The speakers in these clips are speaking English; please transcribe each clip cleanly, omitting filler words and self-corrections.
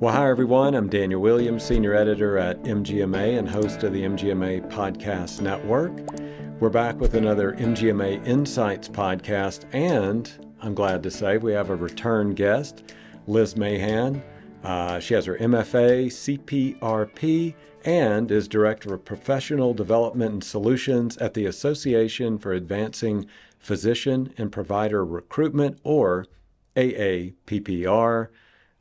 Well, hi everyone. I'm Daniel Williams, Senior Editor at MGMA and host of the MGMA Podcast Network. We're back with another MGMA Insights Podcast, and I'm glad to say we have a return guest, Liz Mahan. She has her MFA, CPRP, and is Director of Professional Development and Solutions at the Association for Advancing Physician and Provider Recruitment, or AAPPR.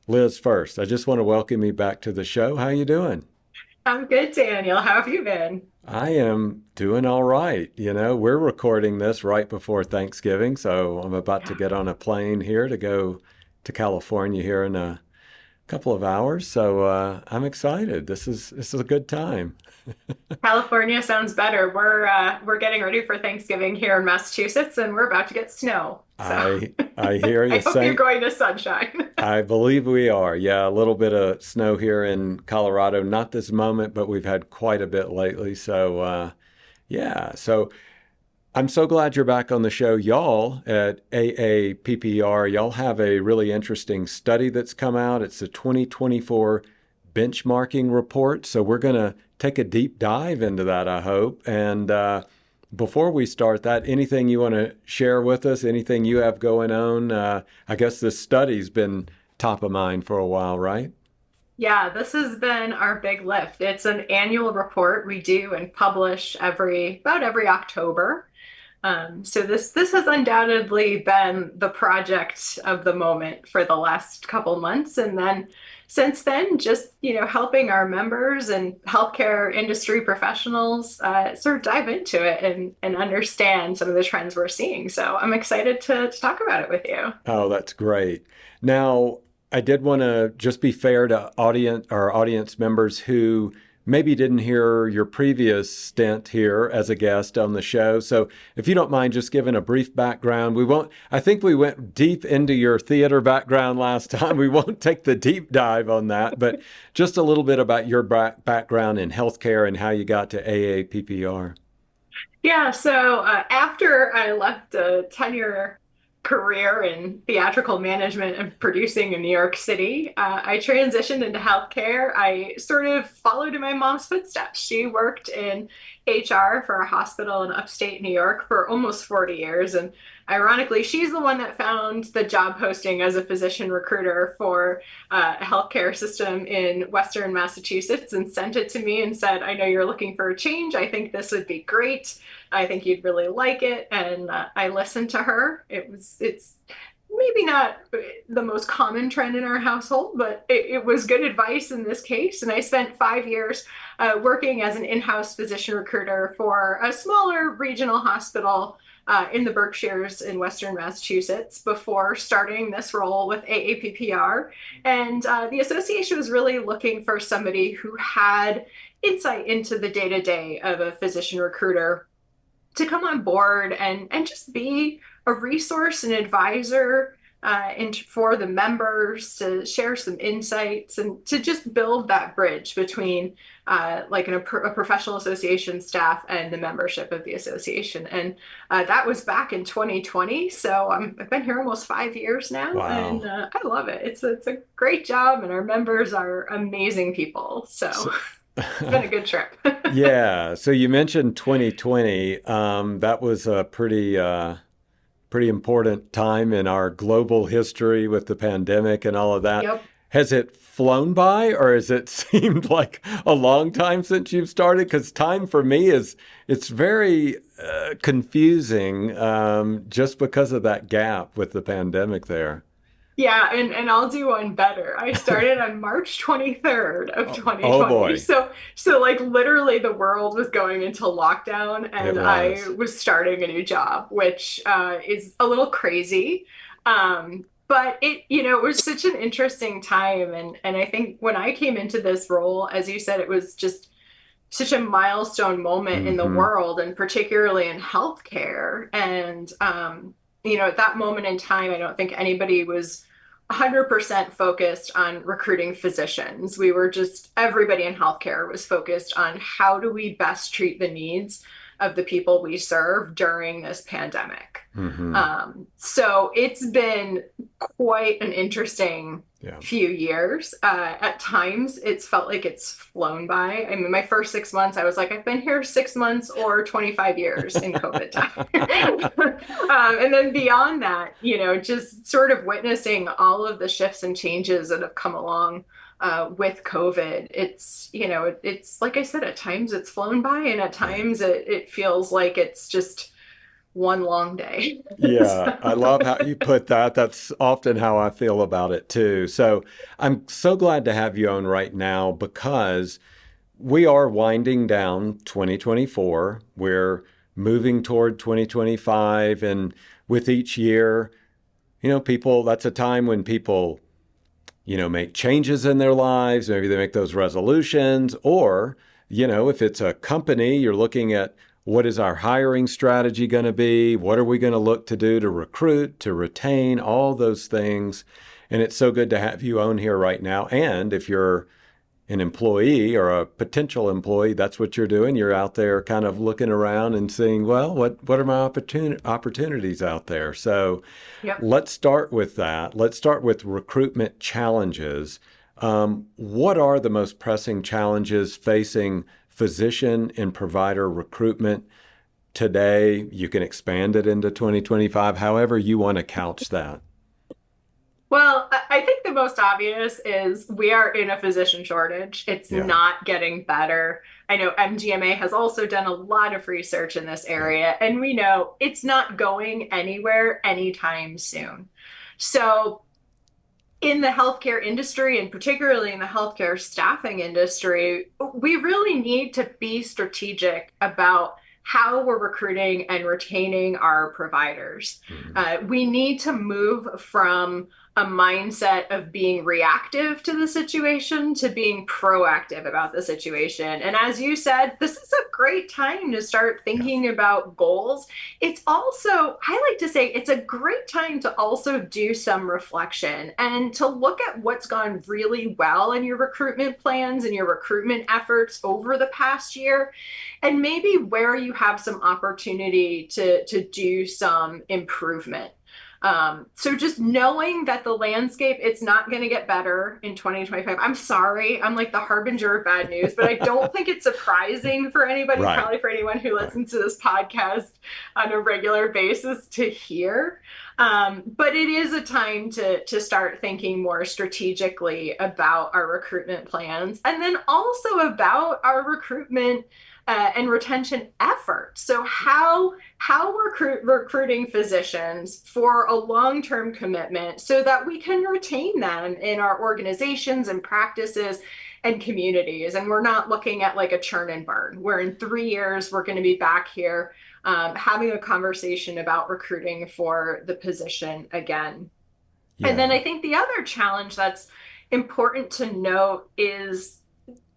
Liz, first, I just want to welcome you back to the show. How you doing? I'm good, Daniel. How have you been? I am doing all right. You know, we're recording this right before Thanksgiving, so I'm about to get on a plane here to go to California here in a couple of hours. So I'm excited. This is a good time. California sounds better. We're getting ready for Thanksgiving here in Massachusetts, and we're about to get snow. So I hear I you hope you're saying. going to sunshine. I believe we are. Yeah, a little bit of snow here in Colorado. Not this moment, but we've had quite a bit lately. So yeah. So I'm so glad you're back on the show. Y'all at AAPPR, y'all have a really interesting study that's come out. It's a 2024 benchmarking report. So we're going to take a deep dive into that, I hope. And before we start that, anything you want to share with us? Anything you have going on? I guess this study's been top of mind for a while, right? Yeah, this has been our big lift. It's an annual report we do and publish about every October. So this has undoubtedly been the project of the moment for the last couple months. And then since then, just, helping our members and healthcare industry professionals sort of dive into it and understand some of the trends we're seeing. So I'm excited to talk about it with you. Oh, that's great. Now, I did want to just be fair to audience members who maybe didn't hear your previous stint here as a guest on the show. So if you don't mind just giving a brief background, I think we went deep into your theater background last time. We won't take the deep dive on that, but just a little bit about your background in healthcare and how you got to AAPPR. Yeah, so after I left a tenure career in theatrical management and producing in New York City, I transitioned into healthcare. I sort of followed in my mom's footsteps. She worked in HR for a hospital in upstate New York for almost 40 years. And ironically, she's the one that found the job posting as a physician recruiter for a healthcare system in Western Massachusetts and sent it to me and said, I know you're looking for a change. I think this would be great. I think you'd really like it. And I listened to her. It's maybe not the most common trend in our household, but it was good advice in this case. And I spent 5 years working as an in-house physician recruiter for a smaller regional hospital in the Berkshires in Western Massachusetts before starting this role with AAPPR. And the association was really looking for somebody who had insight into the day-to-day of a physician recruiter to come on board and just be a resource and advisor and for the members to share some insights and to just build that bridge between a professional association staff and the membership of the association. And that was back in 2020. So I've been here almost 5 years now, and Wow. I love it. It's a great job, and our members are amazing people. So So, it's been a good trip. yeah. So you mentioned 2020. That was a pretty important time in our global history with the pandemic and all of that. Yep. Has it flown by, or has it seemed like a long time since you've started? Because time for me it's very confusing just because of that gap with the pandemic there. Yeah, and I'll do one better. I started on March 23rd of Oh 2020. boy, So like literally the world was going into lockdown it and I was. was starting a new job, which is a little crazy. But it was such an interesting time, and I think when I came into this role, as you said, it was just such a milestone moment in the Hmm. world, and particularly in healthcare. And at that moment in time, I don't think anybody was 100% focused on recruiting physicians. Everybody in healthcare was focused on how do we best treat the needs of the people we serve during this pandemic. Mm-hmm. So it's been quite an interesting Yeah. few years. At times, it's felt like it's flown by. I mean, my first 6 months, I was like, I've been here 6 months or 25 years in COVID time. And then beyond that, just sort of witnessing all of the shifts and changes that have come along with COVID. It's like I said, at times it's flown by, and at Yeah. times it feels like it's just one long day. Yeah, I So, love how you put that. That's often how I feel about it too. So I'm so glad to have you on right now because we are winding down 2024. We're moving toward 2025. And with each year, people, that's a time when people, make changes in their lives. Maybe they make those resolutions. Or, if it's a company, you're looking at what is our hiring strategy going to be? What are we going to look to do to recruit, to retain, all those things. And it's so good to have you on here right now. And if you're an employee or a potential employee, that's what you're doing. You're out there kind of looking around and seeing, well, what are my opportunities out there? So yep. let's start with that. Let's start with recruitment challenges. What are the most pressing challenges facing physician and provider recruitment today? You can expand it into 2025, however you want to couch that. Well, I think the most obvious is we are in a physician shortage. It's Yeah, not getting better. I know MGMA has also done a lot of research in this yeah, area, and we know it's not going anywhere anytime soon. So, in the healthcare industry, and particularly in the healthcare staffing industry, we really need to be strategic about how we're recruiting and retaining our providers. mhm, We need to move from a mindset of being reactive to the situation to being proactive about the situation. And as you said, this is a great time to start yeah, thinking about goals. It's also, I like to say, it's a great time to also do some reflection and to look at what's gone really well in your recruitment plans and your recruitment efforts over the past year, and maybe where you have some opportunity to do some improvement. So just knowing that the landscape, it's not going to get better in 2025. I'm sorry, I'm like the harbinger of bad news, but I don't think it's surprising for anybody, right, probably for anyone who right. listens to this podcast on a regular basis to hear. But it is a time to start thinking more strategically about our recruitment plans, and then also about our recruitment and retention efforts. So how we're recruiting physicians for a long-term commitment so that we can retain them in our organizations and practices and communities. And we're not looking at like a churn and burn, where in 3 years we're going to be back here having a conversation about recruiting for the position again. And then Yeah, I think the other challenge that's important to note is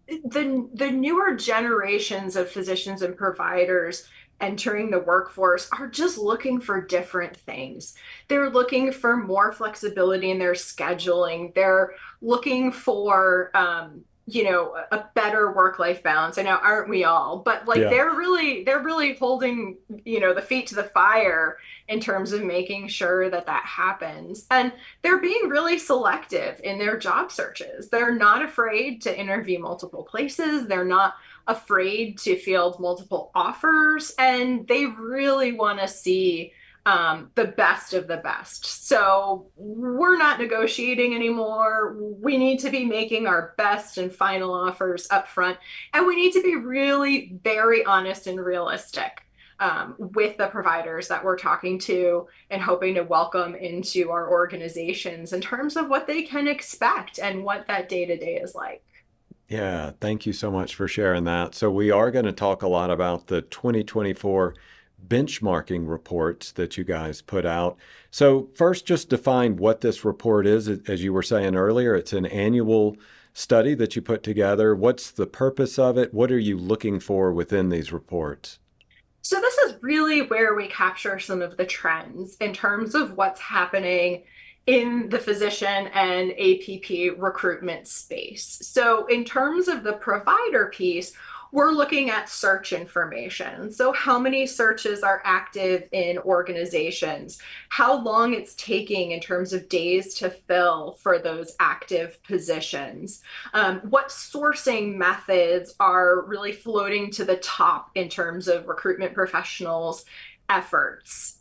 the newer generations of physicians and providers entering the workforce are just looking for different things. They're looking for more flexibility in their scheduling. They're looking for a better work-life balance. I know, aren't we all? But like yeah, they're really holding, the feet to the fire in terms of making sure that that happens. And they're being really selective in their job searches. They're not afraid to interview multiple places. They're not afraid to field multiple offers, and they really want to see the best of the best. So we're not negotiating anymore. We need to be making our best and final offers up front, and we need to be really very honest and realistic with the providers that we're talking to and hoping to welcome into our organizations in terms of what they can expect and what that day to day is like. yeah. Thank you so much for sharing that. So we are going to talk a lot about the 2024 benchmarking reports that you guys put out. So first, just define what this report is. As you were saying earlier, it's an annual study that you put together. What's the purpose of it? What are you looking for within these reports? So this is really where we capture some of the trends in terms of what's happening in the physician and APP recruitment space. So in terms of the provider piece, we're looking at search information. So how many searches are active in organizations, how long it's taking in terms of days to fill for those active positions, what sourcing methods are really floating to the top in terms of recruitment professionals' efforts,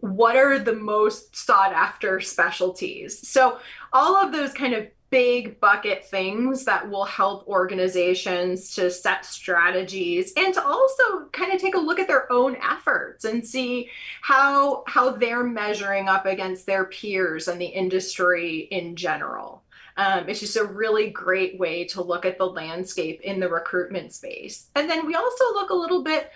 what are the most sought after specialties. So all of those kind of big bucket things that will help organizations to set strategies and to also kind of take a look at their own efforts and see how they're measuring up against their peers and the industry in general. It's just a really great way to look at the landscape in the recruitment space. And then we also look a little bit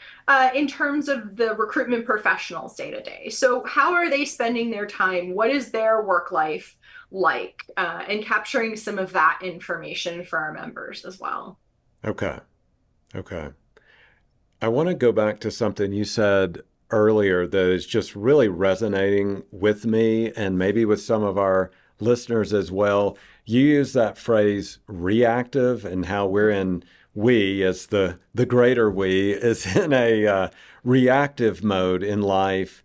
in terms of the recruitment professionals day to day. So how are they spending their time? What is their work life like? And capturing some of that information for our members as well. Okay. I want to go back to something you said earlier that is just really resonating with me and maybe with some of our listeners as well. You use that phrase reactive, and how we as the greater we is in a reactive mode in life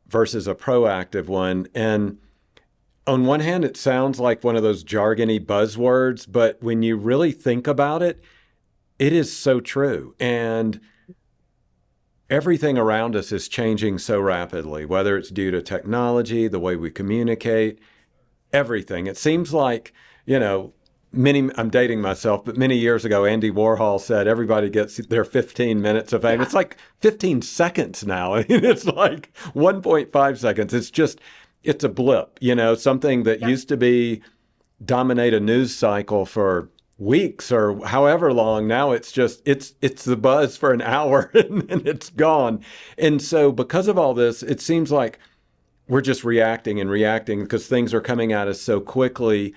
versus a proactive one. And on one hand, it sounds like one of those jargony buzzwords, but when you really think about it, it is so true. And everything around us is changing so rapidly, whether it's due to technology, the way we communicate, everything. It seems like, I'm dating myself, but many years ago, Andy Warhol said everybody gets their 15 minutes of fame. Yeah. It's like 15 seconds now. I mean, it's like 1.5 seconds. It's a blip, something that used to dominate a news cycle for weeks or however long. Now it's the buzz for an hour and then it's gone. And so because of all this, it seems like we're just reacting because things are coming at us so quickly.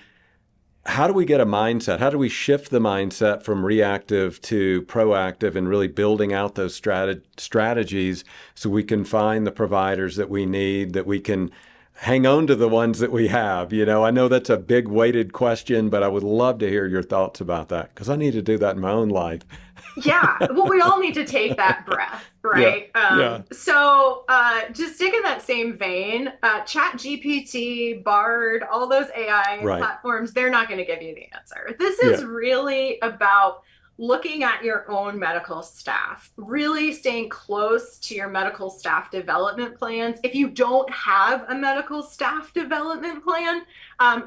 How do we get a mindset? How do we shift the mindset from reactive to proactive and really building out those strategies so we can find the providers that we need, that we can hang on to the ones that we have? I know that's a big weighted question, but I would love to hear your thoughts about that because I need to do that in my own life. Yeah, well, we all need to take that breath, right? Yeah. So just stick in that same vein, ChatGPT, Bard, all those AI platforms, they're not going to give you the answer. This is really about looking at your own medical staff, really staying close to your medical staff development plans. If you don't have a medical staff development plan,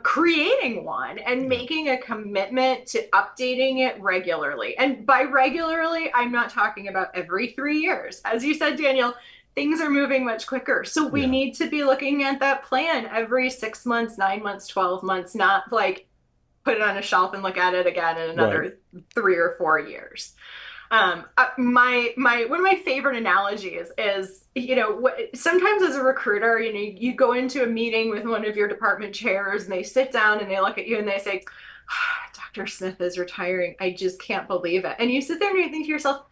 creating one and making a commitment to updating it regularly. And by regularly, I'm not talking about every 3 years. As you said, Daniel, things are moving much quicker. So we need to be looking at that plan every 6 months, 9 months, 12 months, not like put it on a shelf and look at it again in another 3 or 4 years. One of my favorite analogies is, sometimes as a recruiter, you go into a meeting with one of your department chairs and they sit down and they look at you and they say, Dr. Smith is retiring. I just can't believe it. And you sit there and you think to yourself,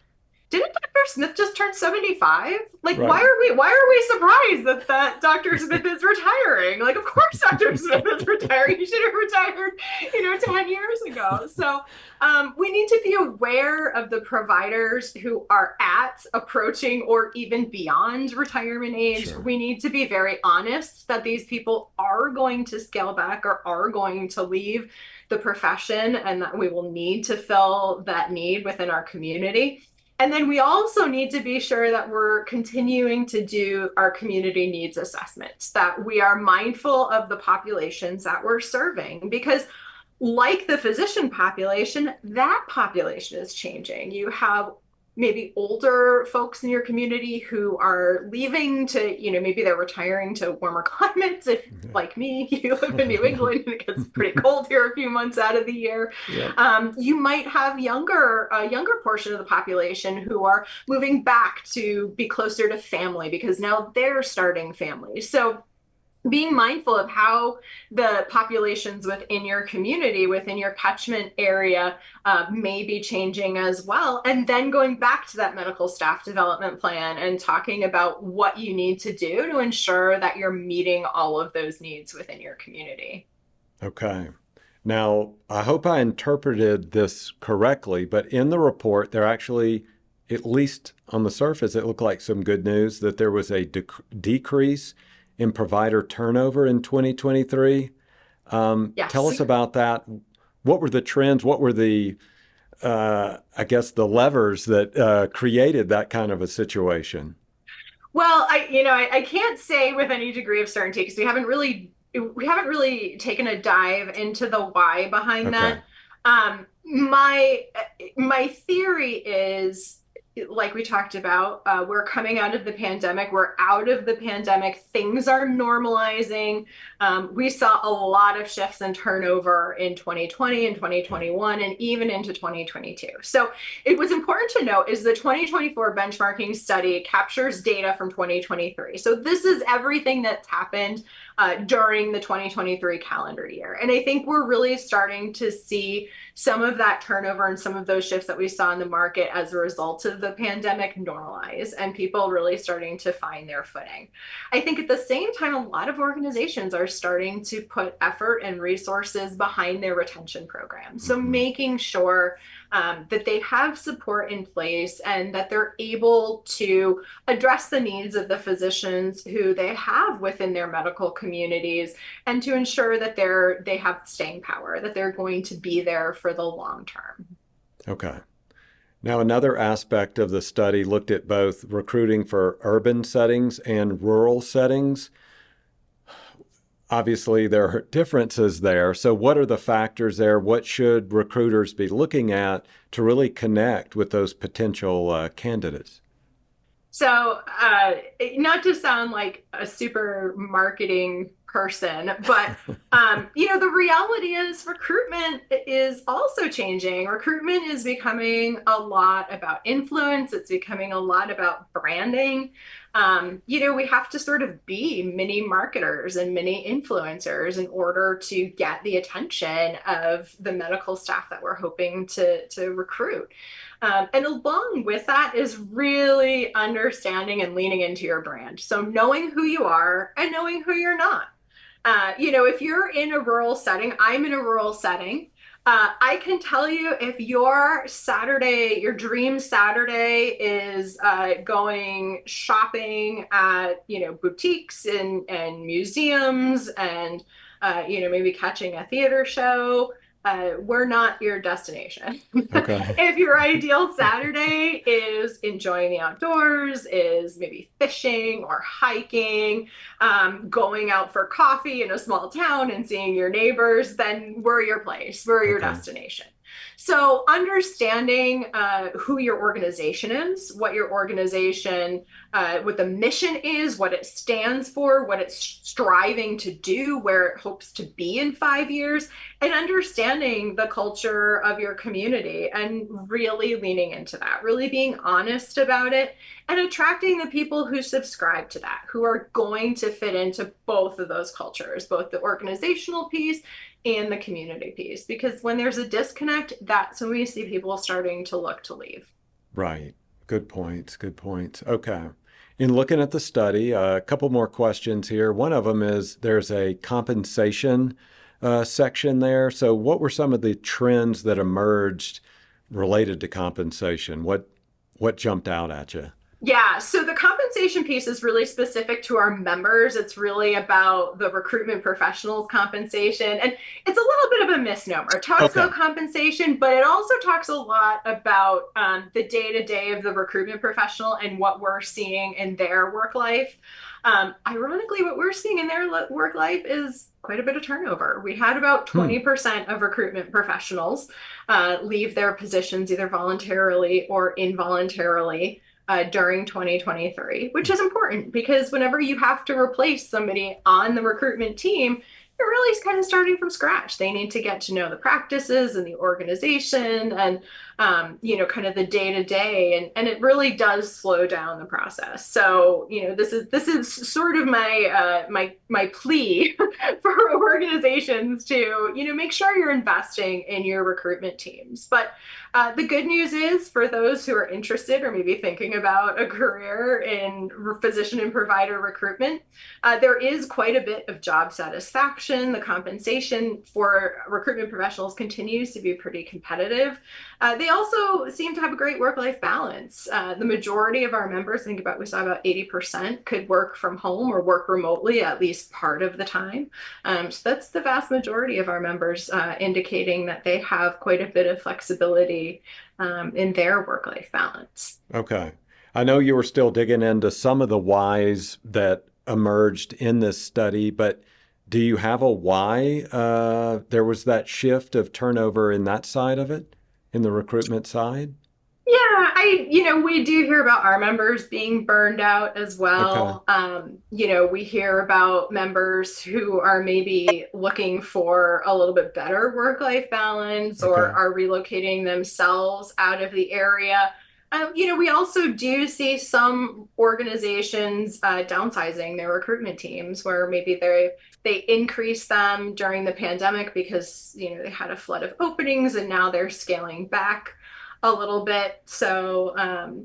didn't Dr. Smith just turn 75? Like, why are we surprised that Dr. Smith is retiring? Like, of course Dr. Smith is retiring. He should have retired, 10 years ago. So we need to be aware of the providers who are at, approaching, or even beyond retirement age. Sure. We need to be very honest that these people are going to scale back or are going to leave the profession, and that we will need to fill that need within our community. And then we also need to be sure that we're continuing to do our community needs assessments, that we are mindful of the populations that we're serving, because like the physician population, that population is changing. You have maybe older folks in your community who are leaving to, maybe they're retiring to warmer climates. If, like me, you live in New England and it gets pretty cold here a few months out of the year. Yeah. You might have a younger portion of the population who are moving back to be closer to family because now they're starting families. So being mindful of how the populations within your community, within your catchment area, may be changing as well. And then going back to that medical staff development plan and talking about what you need to do to ensure that you're meeting all of those needs within your community. Okay. Now, I hope I interpreted this correctly, but in the report, there actually, at least on the surface, it looked like some good news that there was a decrease in provider turnover in 2023. Tell Yes. us about that. What were the trends? What were I guess, the levers that created that kind of a situation? Well, I can't say with any degree of certainty because we haven't really taken a dive into the why behind Okay. that. My theory is, like we talked about, we're coming out of the pandemic. We're out of the pandemic. Things are normalizing. We saw a lot of shifts and turnover in 2020 and Okay. 2021 and even into 2022. So it was important to note is the 2024 benchmarking study captures data from 2023. So this is everything that's happened during the 2023 calendar year. And I think we're really starting to see some of that turnover and some of those shifts that we saw in the market as a result of the pandemic normalize and people really starting to find their footing. I think at the same time, a lot of organizations are starting to put effort and resources behind their retention programs. So Hmm. making sure that they have support in place and that they're able to address the needs of the physicians who they have within their medical communities and to ensure that they have staying power, that they're going to be there for the long term. Okay. Now, another aspect of the study looked at both recruiting for urban settings and rural settings. Obviously, there are differences there. So, what are the factors there? What should recruiters be looking at to really connect with those potential candidates? So, not to sound like a super marketing person, but the reality is recruitment is also changing. Recruitment is becoming a lot about influence. It's becoming a lot about branding. We have to sort of be mini marketers and mini influencers in order to get the attention of the medical staff that we're hoping to recruit. And along with that is really understanding and leaning into your brand. So knowing who you are and knowing who you're not. If you're in a rural setting, I'm in a rural setting. I can tell you if your Saturday, your dream Saturday is going shopping at, boutiques and museums and, maybe catching a theater show, we're not your destination. Okay. If your ideal Saturday is enjoying the outdoors, is maybe fishing or hiking, going out for coffee in a small town and seeing your neighbors, then we're your place, we're your Okay. destination. So understanding who your organization is, what your organization, what the mission is, what it stands for, what it's striving to do, where it hopes to be in 5 years, and understanding the culture of your community and really leaning into that, really being honest about it and attracting the people who subscribe to that, who are going to fit into both of those cultures, both the organizational piece and the community piece. Because when there's a disconnect, that's when we see people starting to look to leave. Right. Good points. Good points. Okay. In looking at the study, a couple more questions here. One of them is there's a compensation section there. So, what were some of the trends that emerged related to compensation? What jumped out at you? Yeah, so the compensation piece is really specific to our members. It's really about the recruitment professionals' compensation. And it's a little bit of a misnomer. It talks Okay. about compensation, but it also talks a lot about the day to day of the recruitment professional and what we're seeing in their work life. Ironically, what we're seeing in their work life is quite a bit of turnover. We had about Hmm. 20% of recruitment professionals leave their positions either voluntarily or involuntarily during 2023, which is important because whenever you have to replace somebody on the recruitment team, you're really kind of starting from scratch. They need to get to know the practices and the organization and kind of the day to day, and it really does slow down the process. So this is sort of my plea for organizations to make sure you're investing in your recruitment teams. But the good news is for those who are interested or maybe thinking about a career in physician and provider recruitment, there is quite a bit of job satisfaction description, the compensation for recruitment professionals continues to be pretty competitive. They also seem to have a great work-life balance. The majority of our members, we saw about 80% could work from home or work remotely at least part of the time. So that's the vast majority of our members indicating that they have quite a bit of flexibility in their work-life balance. Okay. I know you were still digging into some of the whys that emerged in this study, but do you have a why there was that shift of turnover in that side of it, in the recruitment side? Yeah, we do hear about our members being burned out as Okay. well. We hear about members who are maybe looking for a little bit better work-life balance or Okay. are relocating themselves out of the area. We also do see some organizations downsizing their recruitment teams where maybe they increased them during the pandemic because, they had a flood of openings and now they're scaling back a little bit. So,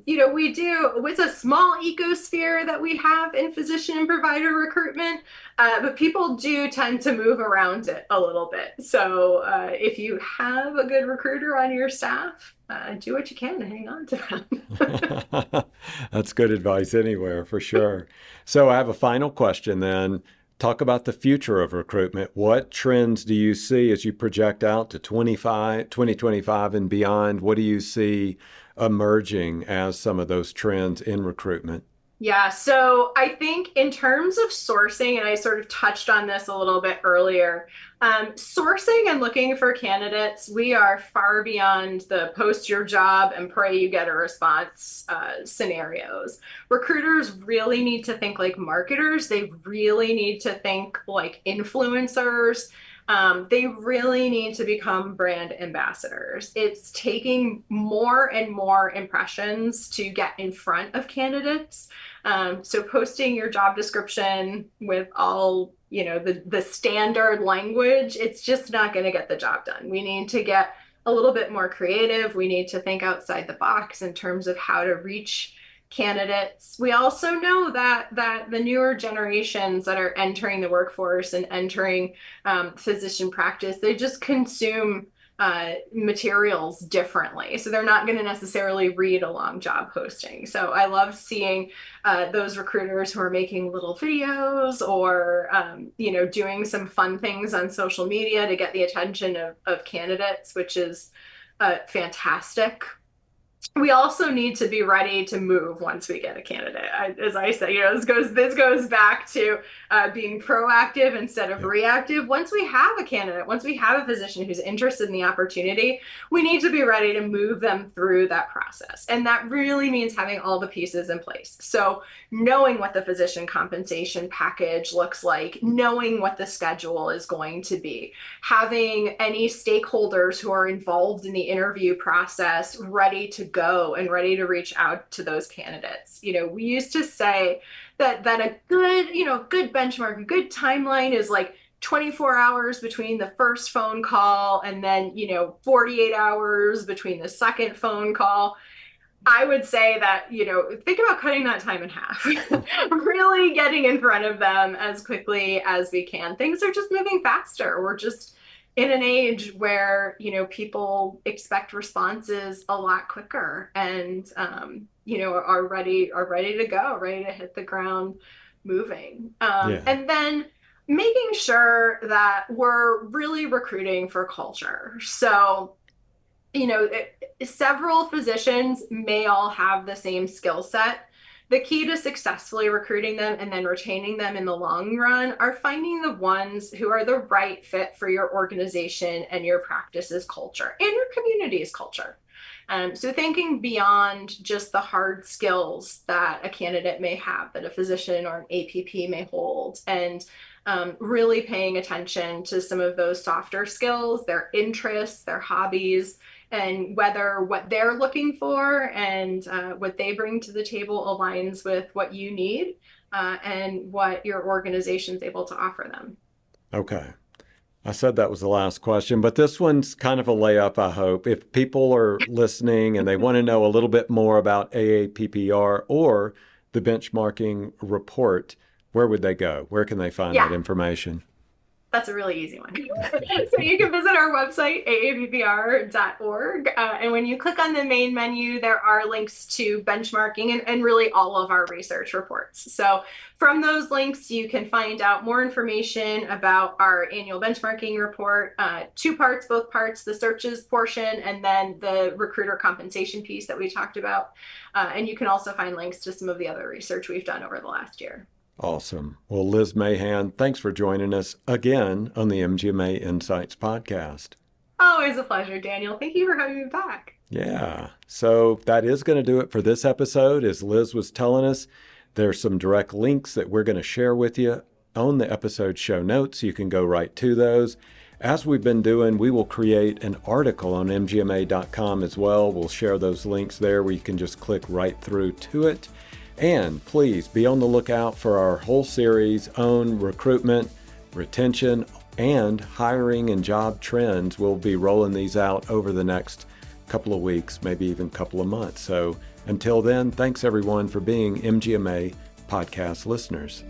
it's a small ecosphere that we have in physician and provider recruitment, but people do tend to move around it a little bit. So, if you have a good recruiter on your staff, do what you can to hang on to them. That's good advice anywhere, for sure. So I have a final question then. Talk about the future of recruitment. What trends do you see as you project out to 2025 and beyond? What do you see emerging as some of those trends in recruitment? Yeah, so I think in terms of sourcing, and I sort of touched on this a little bit earlier, sourcing and looking for candidates, we are far beyond the post your job and pray you get a response scenarios. Recruiters really need to think like marketers. They really need to think like influencers. They really need to become brand ambassadors. It's taking more and more impressions to get in front of candidates. So posting your job description with all, the standard language, it's just not going to get the job done. We need to get a little bit more creative. We need to think outside the box in terms of how to reach candidates. We also know that the newer generations that are entering the workforce and entering physician practice, they just consume materials differently. So they're not going to necessarily read a long job posting. So I love seeing those recruiters who are making little videos or, doing some fun things on social media to get the attention of candidates, which is fantastic. We also need to be ready to move once we get a candidate. As I said, this goes back to being proactive instead of reactive. Once we have a candidate, once we have a physician who's interested in the opportunity, we need to be ready to move them through that process. And that really means having all the pieces in place. So knowing what the physician compensation package looks like, knowing what the schedule is going to be, having any stakeholders who are involved in the interview process ready to go and ready to reach out to those candidates. We used to say that a good benchmark, a good timeline is like 24 hours between the first phone call and then, 48 hours between the second phone call. I would say that, think about cutting that time in half, really getting in front of them as quickly as we can. Things are just moving faster. We're just in an age where, people expect responses a lot quicker and, are ready to go, ready to hit the ground moving. Yeah. And then making sure that we're really recruiting for culture. So, several physicians may all have the same skill set. The key to successfully recruiting them and then retaining them in the long run are finding the ones who are the right fit for your organization and your practice's culture and your community's culture. So thinking beyond just the hard skills that a candidate may have, that a physician or an APP may hold, and really paying attention to some of those softer skills, their interests, their hobbies, and whether what they're looking for and what they bring to the table aligns with what you need and what your organization's able to offer them. Okay. I said that was the last question, but this one's kind of a layup, I hope. If people are listening and they want to know a little bit more about AAPPR or the benchmarking report, where would they go? Where can they find that information? That's a really easy one. So you can visit our website, AAPPR.org. And when you click on the main menu, there are links to benchmarking and really all of our research reports. So from those links, you can find out more information about our annual benchmarking report, 2 parts, both parts, the searches portion, and then the recruiter compensation piece that we talked about. And you can also find links to some of the other research we've done over the last year. Awesome. Well, Liz Mahan, thanks for joining us again on the MGMA Insights Podcast. Always a pleasure, Daniel. Thank you for having me back. Yeah. So that is going to do it for this episode. As Liz was telling us, there's some direct links that we're going to share with you on the episode show notes. You can go right to those. As we've been doing, we will create an article on mgma.com as well. We'll share those links there where you can just click right through to it. And please be on the lookout for our whole series on recruitment, retention, and hiring and job trends. We'll be rolling these out over the next couple of weeks, maybe even couple of months. So until then, thanks everyone for being MGMA podcast listeners.